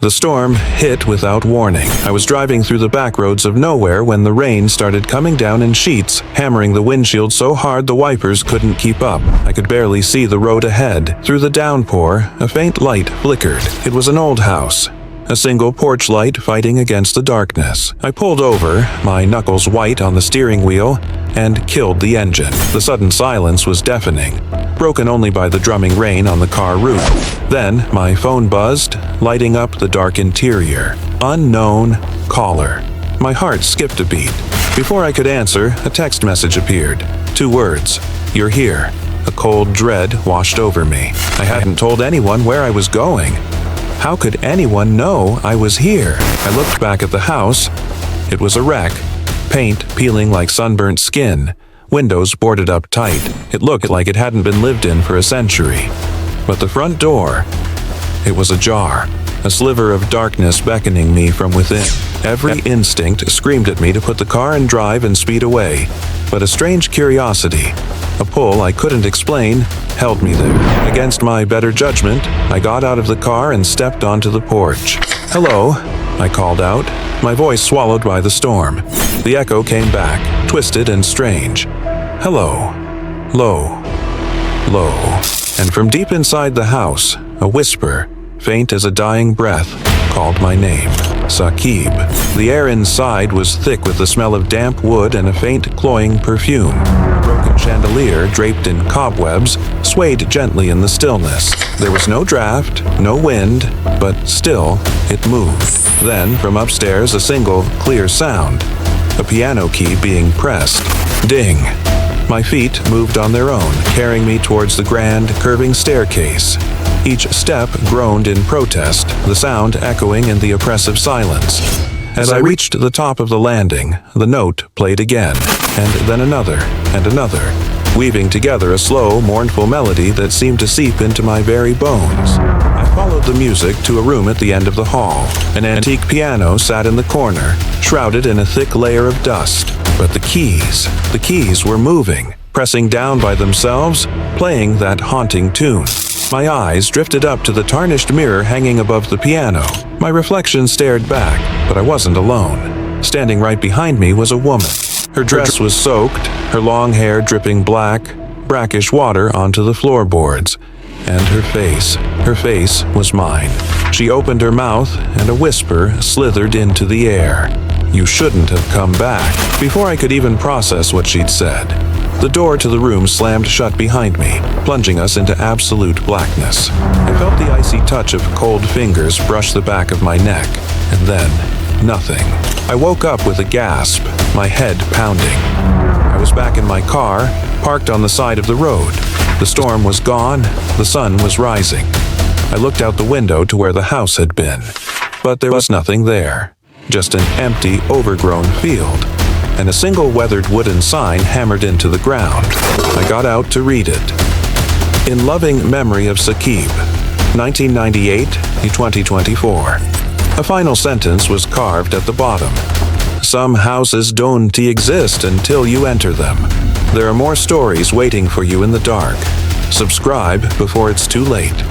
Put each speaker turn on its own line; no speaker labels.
The storm hit without warning. I was driving through the back roads of nowhere when the rain started coming down in sheets, hammering the windshield so hard the wipers couldn't keep up. I could barely see the road ahead. Through the downpour, a faint light flickered. It was an old house, a single porch light fighting against the darkness. I pulled over, my knuckles white on the steering wheel, and killed the engine. The sudden silence was deafening, broken only by the drumming rain on the car roof. Then my phone buzzed, lighting up the dark interior. Unknown caller. My heart skipped a beat. Before I could answer, a text message appeared. 2 words. "You're here." A cold dread washed over me. I hadn't told anyone where I was going. How could anyone know I was here? I looked back at the house. It was a wreck. Paint peeling like sunburnt skin. Windows boarded up tight. It looked like it hadn't been lived in for a century. But the front door, it was ajar. A sliver of darkness beckoning me from within. Every instinct screamed at me to put the car in drive and speed away. But a strange curiosity, a pull I couldn't explain, held me there. Against my better judgment, I got out of the car and stepped onto the porch. "Hello," I called out, my voice swallowed by the storm. The echo came back, twisted and strange. "Hello." Low. Low. And from deep inside the house, a whisper, faint as a dying breath, called my name. Saqib. The air inside was thick with the smell of damp wood and a faint cloying perfume. A broken chandelier, draped in cobwebs, swayed gently in the stillness. There was no draft, no wind, but still, it moved. Then, from upstairs, a single, clear sound. A piano key being pressed. Ding. My feet moved on their own, carrying me towards the grand, curving staircase. Each step groaned in protest, the sound echoing in the oppressive silence. As I reached the top of the landing, the note played again, and then another, and another, weaving together a slow, mournful melody that seemed to seep into my very bones. I followed the music to a room at the end of the hall. An antique piano sat in the corner, shrouded in a thick layer of dust. But the keys were moving, pressing down by themselves, playing that haunting tune. My eyes drifted up to the tarnished mirror hanging above the piano. My reflection stared back, but I wasn't alone. Standing right behind me was a woman. Her dress was soaked, her long hair dripping black, brackish water onto the floorboards. And her face was mine. She opened her mouth, and a whisper slithered into the air. "You shouldn't have come back." Before I could even process what she'd said, the door to the room slammed shut behind me, plunging us into absolute blackness. I felt the icy touch of cold fingers brush the back of my neck, and then nothing. I woke up with a gasp, my head pounding. I was back in my car, parked on the side of the road. The storm was gone, the sun was rising. I looked out the window to where the house had been, but there was nothing there. Just an empty, overgrown field, and a single weathered wooden sign hammered into the ground. I got out to read it. "In loving memory of Saqib, 1998-2024. A final sentence was carved at the bottom. "Some houses don't exist until you enter them. There are more stories waiting for you in the dark. Subscribe before it's too late."